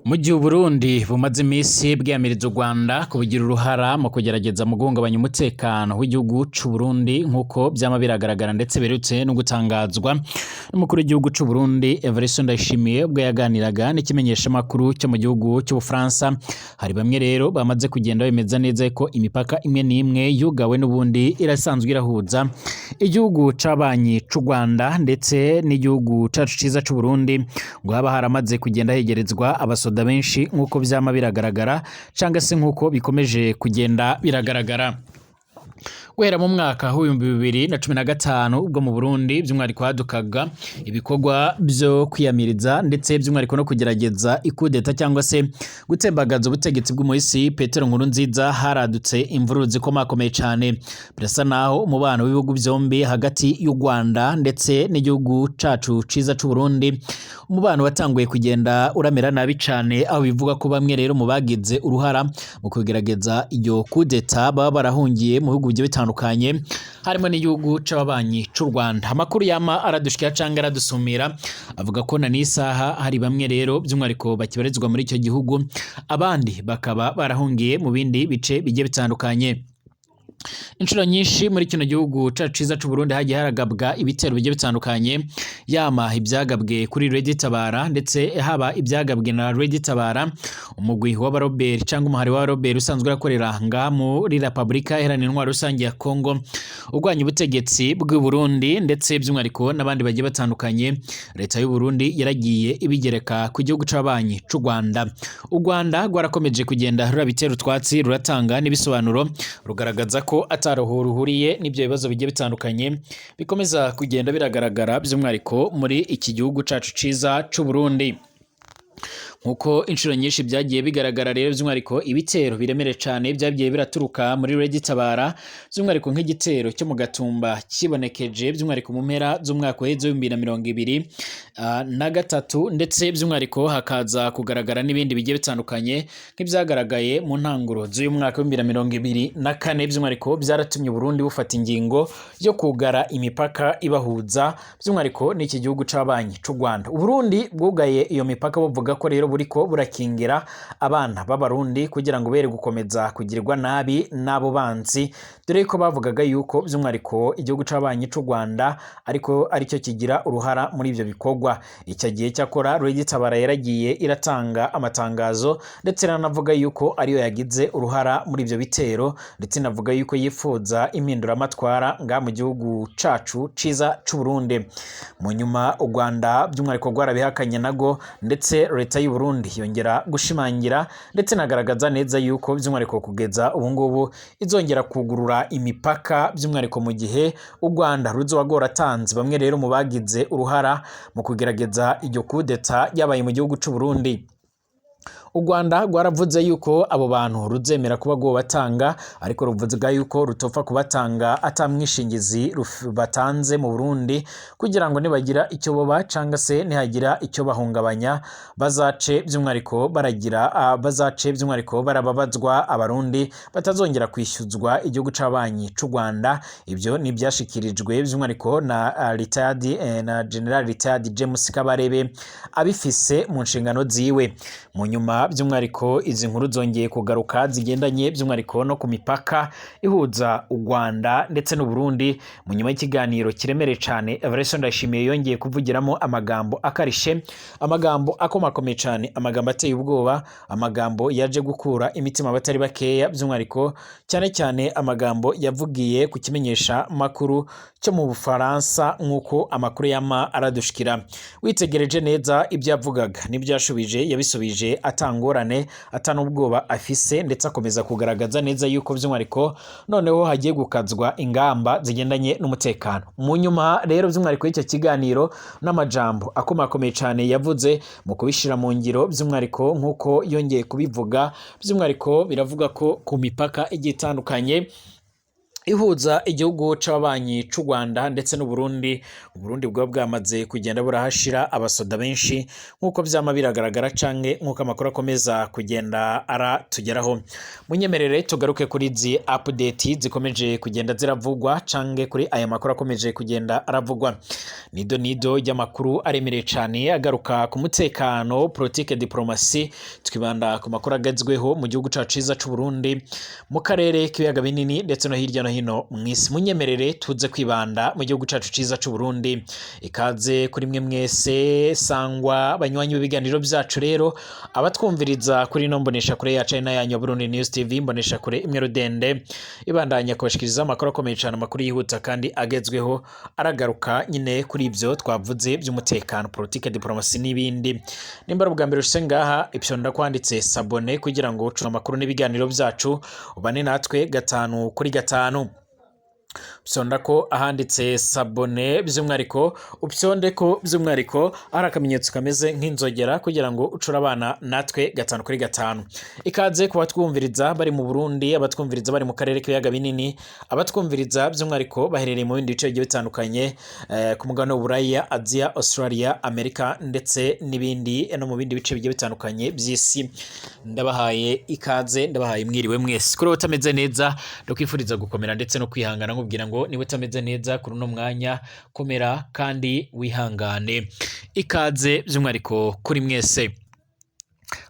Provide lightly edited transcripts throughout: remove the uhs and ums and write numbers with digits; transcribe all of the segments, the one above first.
Mu gihe Burundi bumaze imisi bwiyamiriza u Rwanda kubugira uruhara mu kugerageza mu guhungabanya umutekano w'igihugu c'u Burundi nk'uko vyama biragaragara ndetse berutse no gutangazwa n'umukuru w'igihugu c'u Burundi Evariste Ndayishimiye ubwo yaganiraga n'ikimenyeshamakuru cyo mu gihugu c'Ubufaransa. Hari bamwe rero bamaze kugenda bemeza neza ko imipaka imwe n'imwe yugawe n'ubundi irasanzwe irahuza igihugu c'abanyi c'u Rwanda ndetse n'igihugu cacu ciza c'u Burundi, ngo haba haramaze kugenda hegerezwa abasoda benshi nk'uko vyama biragaragara canga se nk'uko bikomeje kugenda biragaragara. Guhera mu mwaka w'2015 ubwo mu Burundi by'umwihariko hadukaga ibikorwa byo kwiyamiriza ndetse by'umwihariko no kugerageza ikudeta cyangwa se gutembagaza ubutegetsi bw'umuhisi Petero Nkurunziza, haradutse imvururu zikomakomeye cyane. Birasa naho umubano w'ibihugu byombi hagati y'u Rwanda ndetse n'igihugu cacu ciza c'u Burundi, umubano watanguye kugenda uramera nabi cyane, aho bivuga ko bamwe rero mu bagize uruhara mu kugerageza iyo kudeta baba barahungiye mu bihugu bitandukanye harimo n'igihugu c'ababanyi c'u Rwanda. Amakuru yama aradushikira canga aradusumira avuga ko na n'isaha hari bamwe rero by'umwihariko bakibarizwa muri icyo gihugu, abandi bakaba barahungiye mu bindi bice bigiye bitandukanye. Inshuro nyinshi muri kino gihugu cacu ciza c'u Burundi hagiye haragabwa ibitero bigiye bitandukanye, yama ibyagabwe kuri Red Tabara ndetse haba ibyagabwe na Red Tabara, umugwi wa Robert cyangwa umuhari wa Robert usanzwe urakorera nga muri Republika Iharanira Intwaro Rusange ya Kongo urwanya ubutegetsi bw'u Burundi ndetse by'umwihariko n'abandi bagiye batandukanye. Leta y'u Burundi yaragiye ibigereka ku gihugu c'abanyi c'u Rwanda. U Rwanda rwarakomeje kugenda rurabitera utwatsi, ruratanga n'ibisobanuro rugaragaza ko ataruhuriye n'ibyo bibazo bigiye bitandukanye bikomeza kugenda biragaragara by'umwihariko muri iki gihugu cacu ciza c'u Burundi. Nkuko inshuro nyinshi byagiye bigaragara rero by'umwihariko ibitero biremere cyane byagiye biraturuka muri Red Tabara, by'umwihariko nk'igitero cyo mu Gatumba kibonekeje by'umwihariko mu mpera z'umwaka wa 2023 ndetse by'umwihariko hakaza kugaragara n'ibindi bigiye bitandukanye nk'ibyagaragaye mu ntanguro z'uyu mwaka wa 2024, by'umwihariko byaratumye Burundi bufata ingingo yo kugara imipaka ibahuza by'umwihariko n'iki gihugu c'abanyi c'u Rwanda. Burundi bwugaye iyo mipaka buvuga ko rero buriko burakingira abana b'abarundi kugira ngo bere gukomeza kugirirwa nabi n'abo banzi, dore ko bavugaga yuko by'umwihariko igihugu c'abanyi c'u Rwanda ariko aricyo kigira uruhara muri ivyo bikorwa. Icyo gihe cyakora Red Tabara yaragiye iratanga amatangazo ndetse ranavuga yuko ariyo yagize uruhara muri ivyo bitero, ndetse navuga yuko yifuza impinduramatwara nga mu gihugu cacu ciza c'u Burundi. Mu nyuma u Rwanda by'umwihariko rwarabihakanye nago, ndetse leta y'u Burundi yongera gushimangira ndetse nagaragaza neza yuko by'umwihariko kugeza ubu ngubu izongera kugurura imipaka, by'umwihariko mu gihe u Rwanda ruzogora tanze bamwe rero mu bagize uruhara mu kugerageza iryo kudeta yabaye mu gihugu c'u Burundi. U Rwanda rwaravuze yuko abo bantu ruzemera kuba go batanga, ariko ruvuga yuko rutopfa kubatanga atamwishingizi batanze mu Burundi kugira ngo nibagira icyo boba canga se nihagira icyo bahungabanya bazace by'umwihariko barababazwa abarundi batazongera kwishyuzwa igihugu c'abanyi c'u Rwanda. Ibyo ni byashikirijwe by'umwihariko na General Retired James Kabarebe abifise mu nshingano ziwe. Mu nyuma by'umwihariko izi nkuru zongeye kugaruka zigendanye by'umwihariko no ku mipaka ihuza u Rwanda ndetse n'u Burundi. Mu nyuma y'ikiganiro kiremere cyane, Evariste Ndayishimiye yongeye kuvugiramo amagambo akarishe, amagambo akomakomeye cyane, amagambo ateye ubwoba, amagambo yaje gukura imitima batari bakeya, by'umwihariko cyane cyane amagambo yavugiye ku kimenyesha makuru cyo mu Bufaransa nk'uko amakuru yama aradushikira. Witegereje neza ibyo yavugaga n'ibyashubije yabisubije atangorane atanubwoba afise, ndetse akomeza kugaragaza neza yuko by'umwihariko noneho hagiye gukazwa ingamba zigendanye n'umutekano. Mu nyuma rero by'umwihariko y'icyo kiganiro n'amajambo akomakomeye cyane yavuze mu kubishira mu ngiro, by'umwihariko nk'uko yongeye kubivuga, by'umwihariko biravuga ko ku mipaka igiye itandukanye ihuza igihugu c'ababanyi c'u Rwanda ndetse n'u Burundi. Uburundi bwo bwamaze kugenda burahashira abasoda benshi nkuko vyama biragaragara canke nkuko amakuru akomeza kugenda aratugeraho. Munyemerere tugaruke kuri zi update zikomeje kugenda ziravugwa canke kuri aya makuru akomeje kugenda aravugwa. Nido y'amakuru aremereye cane agaruka ku mutekano, politique, diplomasi, tukibanda ku makuru agezweho mu gihugu cacu ciza c'u Burundi, mu karere k'ibiyaga binini ndetse no hirya no hino mwisi. Munyemerere tuze kwibanda mu gihugu cacu ciza c'u Burundi. Ikaze kuri mwe mwese sangwa banywanyi b'ibiganiro byacu. Rero abatwumviriza kuri no mbonesha kure ya China yanyu Burundi News TV, mbonesha kure imwe rudende ibandanya kubashikiriza amakuru akomeye cyane, amakuru yihuta kandi agezweho aragaruka nyine kuri ibyo twavuze by'umutekano, politique, diplomasi n'ibindi. Nimba ubwa mbere ushise ngaha ipyonda kwanditse sabone kugira ngo ucuna amakuru n'ibiganiro byacu ubane natwe gatanu kuri gatanu. Upsonda ko ahanditse sabone by'umwariko, upsonde ko by'umwariko ari akamenyetso kameze nk'inzogera kugira ngo ucura abana natwe gatanu kuri gatanu. Ikaze ku batwumviriza bari mu Burundi, abatwumviriza bari mu karere k'ibiyaga binini, abatwumviriza by'umwariko baherereye mu bindi bice bigiye bitandukanye ku mugabane w'Uburaya, Asia, Australia, Amerika ndetse n'ibindi no mu bindi bice bigiye bitandukanye by'isi. Ndabahaye ikaze, ndabahaye mwiriwe mwese. Kuri utameze neza ndakwifuriza gukomera ndetse no kwihangana nkubwira ngo niwe utameze neza kuri uno mwanya, komera kandi wihangane. Ikaze by'umwariko kuri mwese.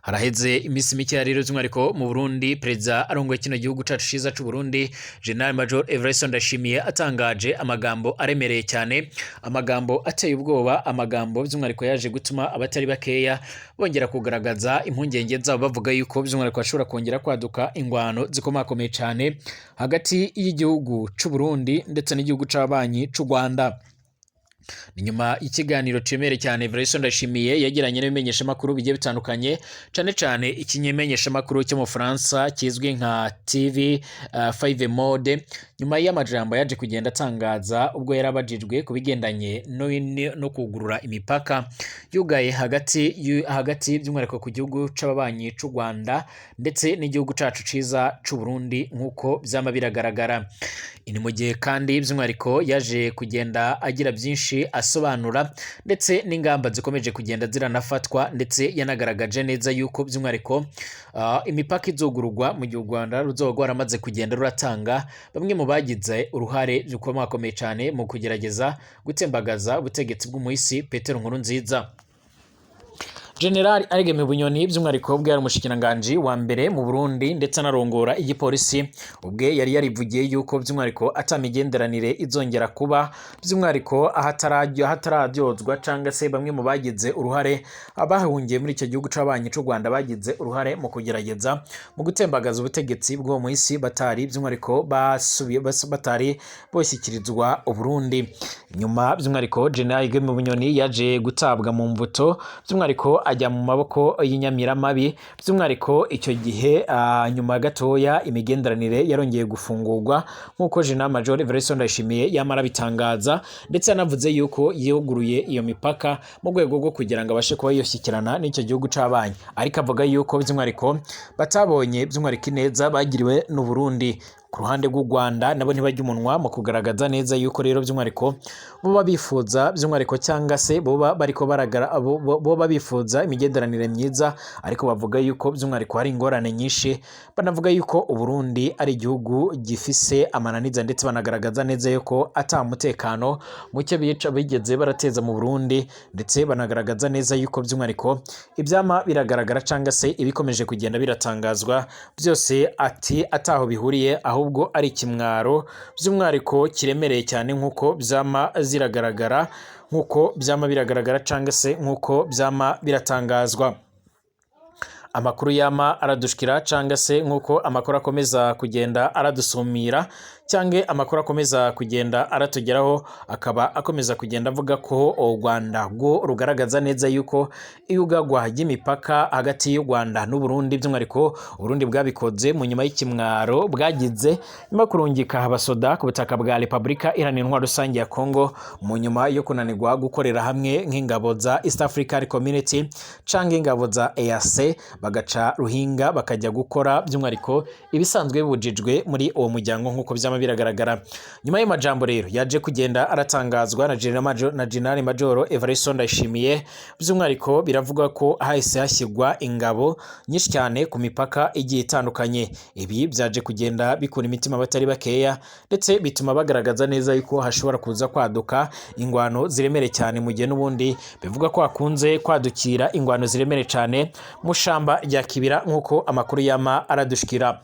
Haraheze imisi mike rero by'umwariko mu Burundi, perezida arongoye kino gihugu cacu ciza c'u Burundi General Major Evariste Ndayishimiye atangaje amagambo aremereye cyane, amagambo ateye ubwoba, amagambo by'umwariko yaje gutuma abatari bakeya bongera kugaragaza impungenge zabo, bavuga yuko by'umwariko bashobora kongera kwaduka ingwano zikomakomeye cyane hagati y'igihugu c'u Burundi ndetse n'igihugu c'ababanyi c'u Rwanda. Nyuma ikiganiro cemere cyane Evariste Ndayishimiye yagiranye n'ibimenyesha makuru bigiye bitandukanye, cyane ikinyemenyesha makuru cyo mu France kizwi nka TV 5 Mode. Nyuma y'amajambo yaje kugenda atangaza ubwo yarabajijwe kubigendanye no kugurura imipaka yugaye hagati by'umwariko ku gihugu c'ababanyi c'u Rwanda ndetse n'igihugu cacu ciza c'u Burundi nkuko byama biragaragara. Ini mu gihe kandi by'umwariko yaje kugenda agira byinshi asobanura ndetse n'ingamba zikomeje kugenda ziranafatwa, ndetse yanagaragaje neza yuko by'umwariko imipaka izogururwa mu gihe u Rwanda ruzoba rwaramaze kugenda ruratanga bamwe mu bagize uruhare rukomeye cyane mu kugerageza gutembagaza ubutegetsi bw'umuhisi Petero Nkurunziza. General Aregeme Bunyoni by'umwariko ubwe yari umushikiranganji wa mbere mu Burundi ndetse anarongora igipolisi, ubwe yari yarivugiye yuko by'umwariko atamigenderanire izongera kuba by'umwariko ahataradyozwa cyangwa se bamwe mu bagize uruhare abahungiye muri icyo gihugu c'ababanyi c'u Rwanda bagize uruhare mu kugerageza mu gutembagaza ubutegetsi bw'uwo muhisi batari by'umwariko batari boshyikirizwa Burundi. Nyuma by'umwariko General Aregeme Bunyoni yaje gutabwa mu mvuto, by'umwariko ajya mu maboko y'inyamiramabi. By'umwariko icyo gihe nyuma gatoya imigenderanire yarongeye gufungurwa nk'uko General Major Evariste Ndayishimiye yamara bitangaza, ndetse yanavuze yuko yuguruye iyo mipaka mu rwego rwo kugira ngo abashe kuba yoshyikirana n'icyo gihugu c'abanyi, ariko avuga yuko by'umwariko batabonye by'umwariko ineza bagiriwe n'u Burundi. Ku ruhande rw'u Rwanda nabo ntibajya umunwa mu kugaragaza neza yuko rero by'umwariko boba bifuza by'umwariko cyangwa se boba bifuza imigenderanire myiza, ariko bavuga yuko by'umwariko hari ingorane nyinshi. Banavuga yuko u Burundi ari igihugu gifise amananiza, ndetse banagaragaza neza yuko ata mutekano muke bigeze barateza mu Burundi, ndetse banagaragaza neza yuko by'umwariko ibyama biragaragara cyangwa se ibikomeje kugenda biratangazwa byose ataho bihuriye, ahubwo ari kimwaro by'umwariko kiremereye cyane nk'uko byama ziragaragara, nk'uko byama biragaragara cyangwa se nk'uko byama biratangazwa. Amakuru yama aradushikira cyangwa se nk'uko amakuru akomeza kugenda aradusumira cyangwa amakuru akomeza kugenda aratugeraho, akaba akomeza kugenda avuga ko u Rwanda rwo rugaragaza neza yuko iyugagwa ry'imipaka hagati y'u Rwanda n'u Burundi by'umwariko Burundi bwabikoze mu nyuma y'ikimwaro bwagize nyuma kurungika abasoda ku butaka bwa Repubulika Iharanira Intwaro Rusange ya Congo, mu nyuma yo kunanirwa gukorera hamwe nk'ingabo za East African Community cyangwa ingabo za EAC, bagaca ruhinga bakajya gukora by'umwariko ibisanzwe bibujijwe muri uwo muryango nk'uko byama byama biragaragara. Nyuma y'amajambo rero yaje kugenda aratangazwa na General Major Evariste Ndayishimiye, by'umwihariko biravuga ko hahise hashyirwa ingabo nyinshi cyane ku mipaka igiye itandukanye. Ibi byaje kugenda bikura imitima batari bakeya, ndetse bituma bagaragaza neza yuko hashobora kuza kwaduka ingwano ziremere cyane, mu gihe n'ubundi bivuga ko hakunze kwadukira ingwano ziremere cyane mu shamba rya Kibira nk'uko amakuru yama aradushikira.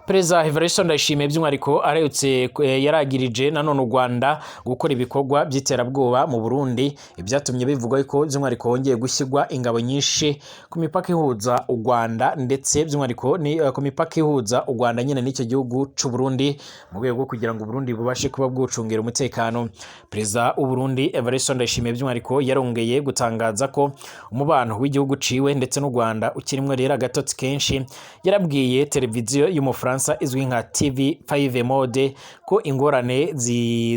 Perezida Evariste Ndayishimiye by'umwihariko arayutse yaragirije nanone u Rwanda gukora ibikorwa by'iterabwoba mu Burundi, ibyatumye bivugwa ko by'umwihariko hongeye gushyirwa ingabo nyinshi ku mipaka ihuza u Rwanda, ndetse by'umwihariko ni ku mipaka ihuza u Rwanda nyine n'icyo gihugu cy'u Burundi, mu rwego rwo kugira ngo Burundi bubashe kuba bwucungira umutekano. Perezida w'u Burundi Evariste Ndayishimiye by'umwihariko yarongeye gutangaza ko umubano w'igihugu ciwe ndetse n'u Rwanda ukirimwe rero agatotsi kenshi. Yarabwiye televiziyo y'Umufaransa izwi nka TV5 Mode ko ingorane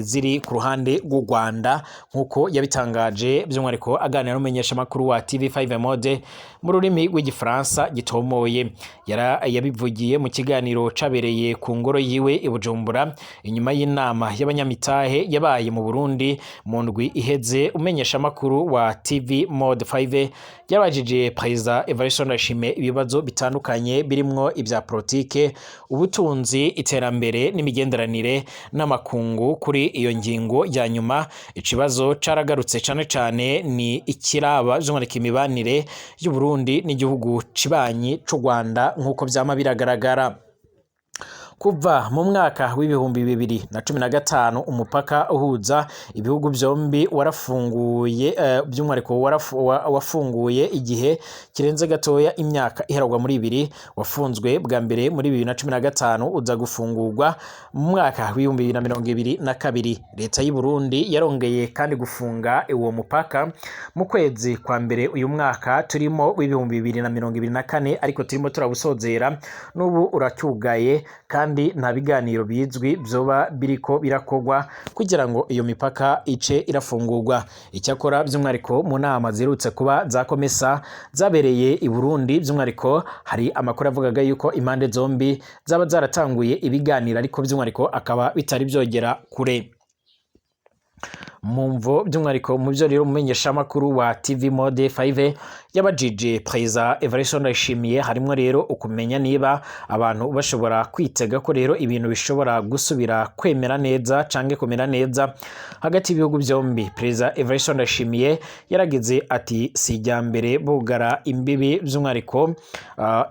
ziri ku ruhande rw'u Rwanda, nk'uko yabitangaje by'umwihariko aganira n'umumenyesha makuru wa TV5 Mode mu rurimi rw'igifaransa gitomoye. Yabivugiye mu kiganiro cabereye ku ngoro yiwe i Bujumbura inyuma y'inama y'abanyamitahe yabaye mu Burundi mu ndwi iheze. Umenyesha makuru wa TV Mode 5 yabajije Perezida Evariste Ndayishimiye ibibazo bitandukanye birimwo ibya politike, ubutunzi, iterambere n'imigenderanire n'amakungu. Kuri iyo ngingo ya nyuma ikibazo caragarutse cyane cyane ni ikiraba by'umwihariko imibanire y'u Burundi n'igihugu cibanyi c'u Rwanda nk'uko byama biragaragara. Kuva mu mwaka w'ibihumbi 2015 umupaka uhuza ibihugu byombi warafunguye, by'umwihariko wafunguye igihe kirenze gatoya imyaka iheragwa muri 2. Wafunzwe bwa mbere muri 2015 uza gufungurwa mu mwaka w'ibihumbi 2022. Leta y'u Burundi yarongeye kandi gufunga uwo mupaka mu kwezi kwa mbere uyu mwaka turimo w'ibihumbi 2024, ariko turimo turabusozera n'ubu uracyugaye, kandi nta biganiro bizwi byoba biriko birakogwa kugira ngo iyo mipaka ice irafungurwa. Icyakora by'umwihariko mu nama zirutse kuba zakomesa zabereye i Burundi, by'umwihariko hari amakuru avugaga yuko impande zombi zaba zaratanguye ibiganiro, ariko by'umwihariko akaba bitari byogera kure. Mumvo by'umwihariko mu byo rero umumenyesha makuru wa TV Mode 5 yabajije Perezida Evariste Ndayishimiye harimo rero ukumenya niba abantu bashobora kwitega ko rero ibintu bishobora gusubira kwemera neza canke kumera neza hagati y'ibihugu byombi. Perezida Evariste Ndayishimiye yaragize ati sijya mbere bugara imbibi by'umwihariko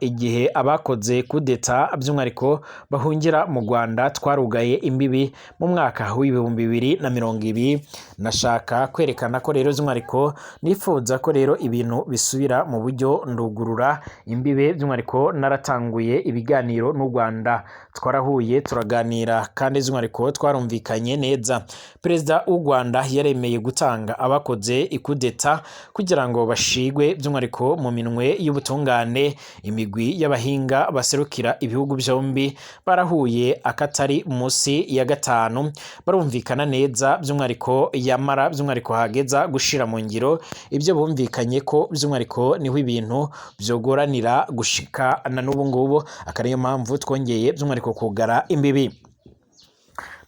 igihe abakoze kudeta by'umwihariko bahungira mu Rwanda twarugaye imbibi mu mwaka w'ibihumbi 2020. Nashaka kwerekana ko rero by'umwihariko nifuza ko rero ibintu bisubira mu buryo ndugurura imbibe. By'umwihariko naratanguye ibiganiro n'u Rwanda, twarahuye turaganira kandi by'umwihariko twarumvikanye neza. Perezida w'u Rwanda yaremeye gutanga abakoze ikudeta kugira ngo bashigwe by'umwihariko mu minwe y'ubutungane. Imigwi y'abahinga baserukira ibihugu byombi barahuye akatari munsi ya 5 barumvikana neza by'umwihariko yamara by'umwihariko hageza gushira mu ngiro ibyo bumvikanye ko by'umwihariko niho ibintu byogoranira gushika na n'ubu ngubu. Akariyo mpamvu twongeye by'umwihariko kugara imbibi.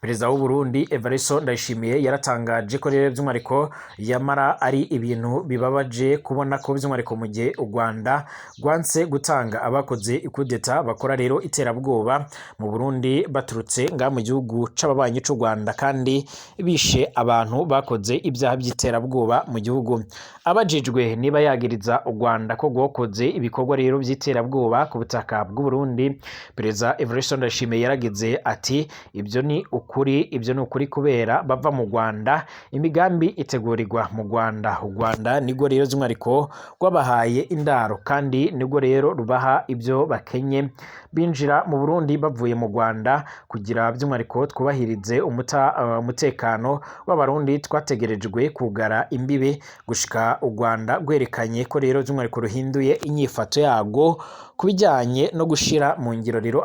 Perezida w'u Burundi Evariste Ndayishimiye yaratangaje ko rero by'umwihariko yamara ari ibintu bibabaje kubona ko by'umwihariko mu gihe u Rwanda rwanse gutanga abakoze ikudeta bakora rero iterabwoba mu Burundi baturutse nga mu gihugu c'ababanyi c'u Rwanda, kandi bishe abantu bakoze ibyaha by'iterabwoba mu gihugu. Abajijwe niba yagiriza u Rwanda ko gwokoze ibikorwa rero by'iterabwoba ku butaka bw'u Burundi, Perezida Evariste Ndayishimiye yaragize ati ibyo ni ukuri kubera bava mu Rwanda, imigambi itegurirwa mu Rwanda. U Rwanda nigo rero by'umwihariko rwabahaye indaro, kandi nigo rero rubaha ibyo bakenye. Binjira mu Burundi bavuye mu Rwanda kugira by'umwihariko twubahirize umutekano w'abarundi. Twategerejwe kugara imbibe gushika u Rwanda rwerekanye ko rero by'umwihariko ruhinduye inyifato yago kubijyanye no gushira mu ngiro rero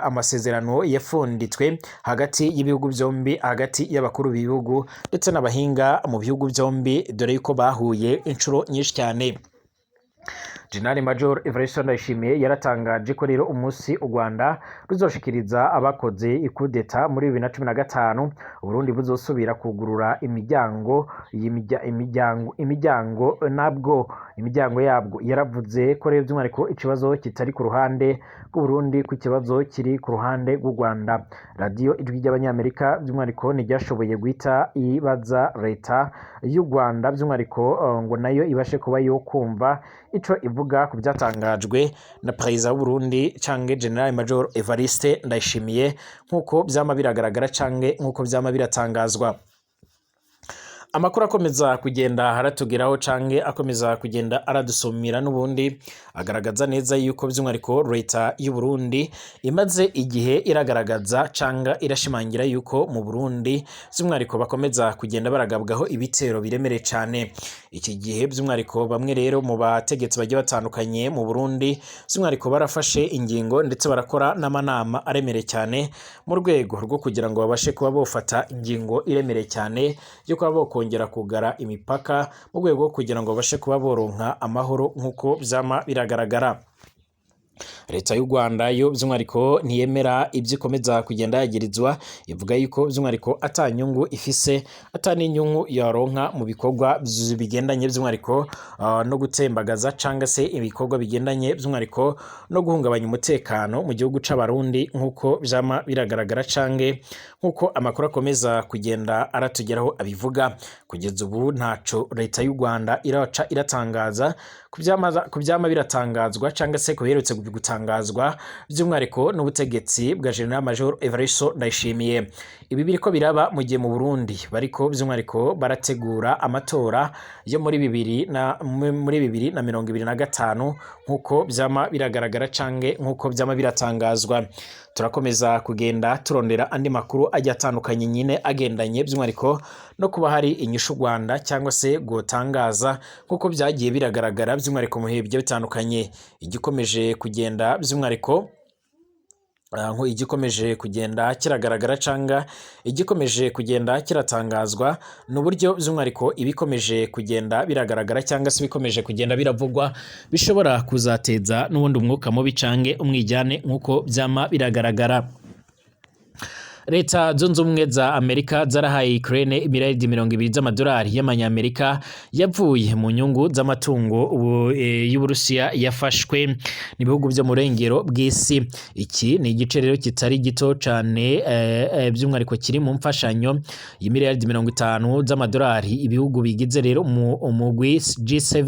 amasezerano yafunditswe hagati y'ibihugu byombi, hagati y'abakuru b'ibihugu ndetse n'abahinga mu bihugu byombi, dore yuko bahuye inshuro nyinshi cyane. General Major Evariste Ndayishimiye yaratangaje ko rero umunsi u Rwanda ruzoshikiriza abakoze ikudeta muri 2015 Burundi buzosubira kugurura imiryango imiryango yabwo. Yaravuze ko rero by'umwihariko ikibazo kitari ku ruhande rw'u Burundi, ku kibazo kiri ku ruhande rw'u Rwanda. Radio Ijwi ry'Abanyamerika by'umwihariko ntiryashoboye guhita ibaza leta y'u Rwanda by'umwihariko ngo nayo ibashe kuba yo kumva ico ivuga ku byatangajwe na Perezida w'u Burundi canke General Major Evariste Ndayishimiye nk'uko byama biragaragara canke nk'uko byama biratangazwa. Amakuru akomeza kugenda haratugeraho canke akomeza kugenda aradusumira n'ubundi agaragaza neza yuko by'umwihariko leta y'u Burundi imaze igihe iragaragaza canga irashimangira yuko mu Burundi by'umwihariko bakomeza kugenda baragabwaho ibitero biremere cyane. Iki gihe by'umwihariko bamwe rero mu bategetsi bagiye batandukanye mu Burundi by'umwihariko barafashe ingingo ndetse barakora n'amanama aremere cyane mu rwego rwo kugira ngo babashe kuba bofata ingingo iremere cyane yo kuba bokongera kugara imipaka mu rwego kugira ngo babashe kuba boronka amahoro nk'uko byama biragaragara. Leta y'u Rwanda yo by'umwihariko ntiyemera ibyo ikomeza kugenda yagirizwa, ivuga yuko by'umwihariko atanyungu ifise, ataninyungu yaronka mu bikorwa bigendanye by'umwihariko no gutembagaza canga se ibikorwa bigendanye by'umwihariko no guhungabanya umutekano mu gihugu c'abarundi nk'uko byama biragaragara cange nk'uko amakuru akomeza kugenda aratugeraho abivuga. Kugeza ubu ntaco leta y'u Rwanda iraca iratangaza kubyama biratangazwa canga se kuherutse gutangazwa by'umwihariko n'ubutegetsi bwa General Major Evariste Ndayishimiye. Ibi biriko biraba mu gihe mu Burundi bariko by'umwihariko barategura amatora yo muri 2025 nk'uko byama biragaragara cange nk'uko byama biratangazwa. Turakomeza kugenda turondera andi makuru ajya atandukanye nyine agendanye by'umwihariko no kuba hari inyishu Rwanda cyangwa se gotangaza nk'uko byagiye biragaragara by'umwihariko mu bihe bitandukanye. Igikomeje kugenda by'umwihariko igikomeje kugenda kiragaragara canga igikomeje kugenda kiratangazwa n'uburyo by'umwihariko ibikomeje kugenda biragaragara cyangwa se bikomeje kugenda biravugwa bishobora kuzateza n'ubundi umwuka mubi cange umwijyane nk'uko byama biragaragara. Leta zunze ubumwe za Amerika zarahaye Ukraine imiriyaridi 20 z'amadolari y'amanyamerika yavuye mu nyungu z'amatungo y'Uburusiya yafashwe n'ibihugu byo mu rengero bw'isi. Iki ni igice rero kitari gito cyane by'umwihariko kiri mu mfashanyo y'imiriyaridi 50 z'amadolari ibihugu bigize rero umugwi G7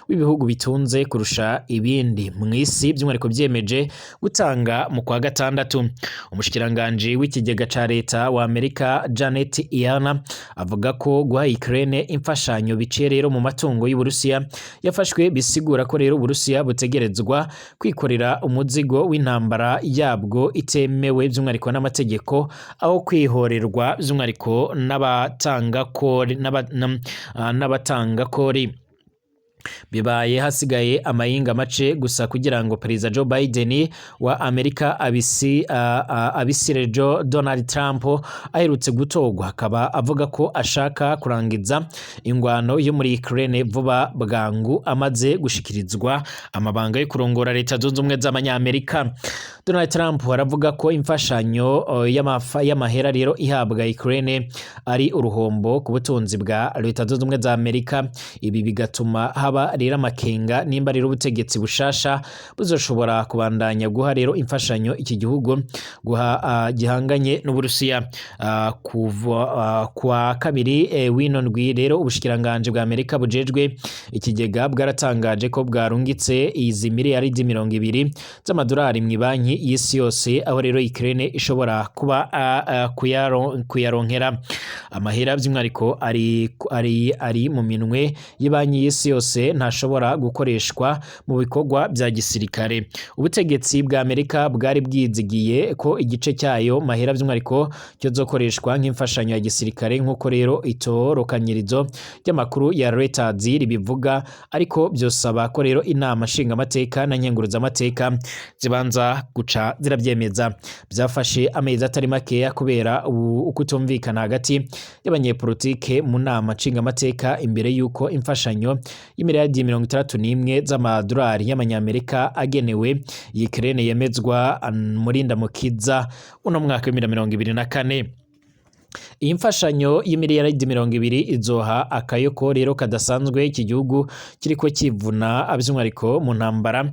w'ibihugu bitunze kurusha ibindi mu isi by'umwihariko byemeje gutanga mu kwa gatandatu. Umushikiranganje ikigega ca leta wa Amerika Janet Yellen avuga ko guha Ukraine imfashanyo biciye rero mu matungo y'Uburusiya yafashwe bisigura ko rero Uburusiya butegerezwa kwikorera umuzigo w'intambara yabwo itemewe by'umwihariko n'amategeko aho kwihorerwa by'umwihariko n'abatanga kori. Bibaye hasigaye amayinga mace gusa kugira ngo Perezida Joe Biden wa Amerika abisire Donald Trump aherutse gutogwa, akaba avuga ko ashaka kurangiza ingwano yo muri Ukraine vuba bwangu amaze gushikirizwa amabanga yo kurongora leta zunze ubumwe z'abanyamerika. Donald Trump aravuga ko imfashanyo y'amahera rero ihabwa Ukraine ari uruhombo ku butunzi bwa leta zunze ubumwe za Amerika. Ibi bigatuma haba rero amakenga nimba rero ubutegetsi bushasha buzoshobora kubandanya guha rero imfashanyo iki gihugu gihanganye n'Uburusiya. Kwa kabiri wino ndwi rero ubushikiranganje bwa Amerika bujejwe ikigega bwaratangaje ko bwarungitse izi miliyaridi 20 z'amadolari mu banki y'isi yose aho rero Ukraine ishobora kuba kuyaronkera amahera by'umwihariko ari mu minwe y'banki y'isi yose ntashobora gukoreshwa mu bikorwa bya gisirikare. Ubutegetsi bwa Amerika bwari bwizigiye ko igice cyayo mahera by'umwihariko cyozokoreshwa nk'imfashanyo ya gisirikare nk'uko rero itorokanyirizo ry'amakuru ya Reuters ribivuga, ariko byosaba ko rero inama nshingamateka na nkenguruzamateka zibanza guca zirabyemeza. Byafashe amezi atari makeya kubera ukutumvikana hagati y'abanyepolitike mu nama nshingamateka imbere y'uko imfashanyo y'imiliyaridi 61 z'amadolari y'amanyamerika agenewe Ukraine yemezwa muri Ndamukiza uno mwaka wa 2024. Iyi mfashanyo y'imiliyaridi 20 izoha akayoko rero kadasanzwe iki gihugu kiriko kivuna aby'umwariko mu ntambara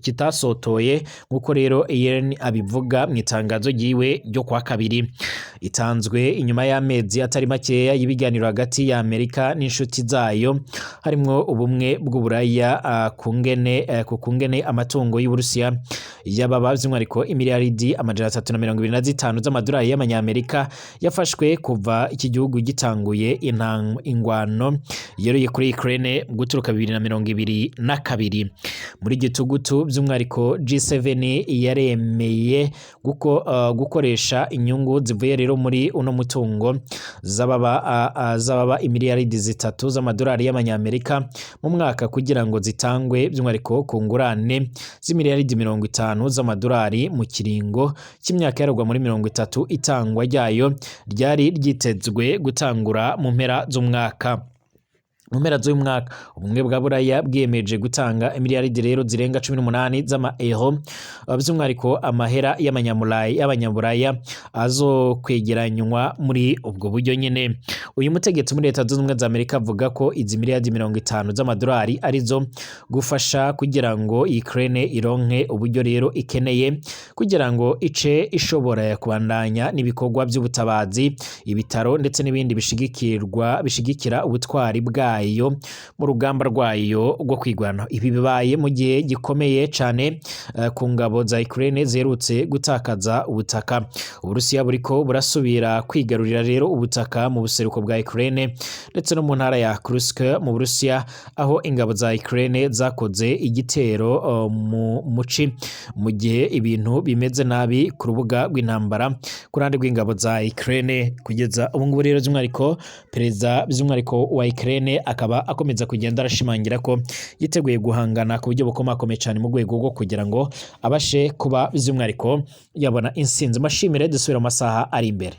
kitasotoye nkuko rero Ian abivuga mu itangazo giwe ryo kwa kabiri. Itanzwe inyuma y'amezi atari makeya y'ibiganiro hagati ya Amerika n'inshuti zayo harimwo ubumwe bw'uburaya kungene amatungo y'Uburusiya yababa by'umwariko imiliyaridi 325 z'amadolari y'amanyamerika yafashwe kuva iki gihugu gitanguye ingwano yeruye kuri Ukraine guturuka 2022. Muri gitugutu by'umwariko G7 yaremeye gukoresha inyungu zivuye rero muri uno mutungo zababa imiliyaridi 3 z'amadolari y'amanyamerika mu mwaka kugira ngo zitangwe by'umwariko ku ngurane z'imiliyaridi 50 z'amadolari mu kiringo cy'imyaka yarugwa muri 30. Itangwa ryayo ryari ryitezwe gutangura mu mpera z'umwaka. Mu mpera z'umwaka ubumwe bwa Buraya bwiyemeje gutanga imiliyaridi rero zirenga 18 z'ama-euro by'umwariko amahera y'abanyaburaya azokwegeranywa muri ubwo buryo nyene. Uyu mutegetsi muri Leta Zunze Ubumwe za Amerika avuga ko izi miliyaridi 50 z'amadolari arizo gufasha kugira ngo Ukraine ironke uburyo rero ikeneye kugira ngo ice ishobora kubandanya n'ibikorwa by'ubutabazi, ibitaro ndetse n'ibindi bishigikira ubutwari bwayo mu rugamba rwayo rwo kwigwana. Ibi bibaye mu gihe gikomeye cyane ku ngabo za Ukraine zerutse gutakaza ubutaka. Uburusiya buriko burasubira kwigarurira rero ubutaka mu buseruko bwa Ukraine ndetse no mu ntara ya Kursk mu Burusiya, aho ingabo za Ukraine zakoze igitero mu muci mu gihe ibintu bimeze nabi ku rubuga rw'intambara ku ruhande rw'ingabo za Ukraine. Kugeza ubu ngubu rero by'umwariko perezida by'umwariko wa Ukraine akaba akomeza kugenda arashimangira ko yiteguye guhangana ku buryo bukomakomeye cyane mu rwego rwo kugira ngo abashe kuba by'umwariko yabona insinzi. Mashimire dusubira mu masaha ari imbere.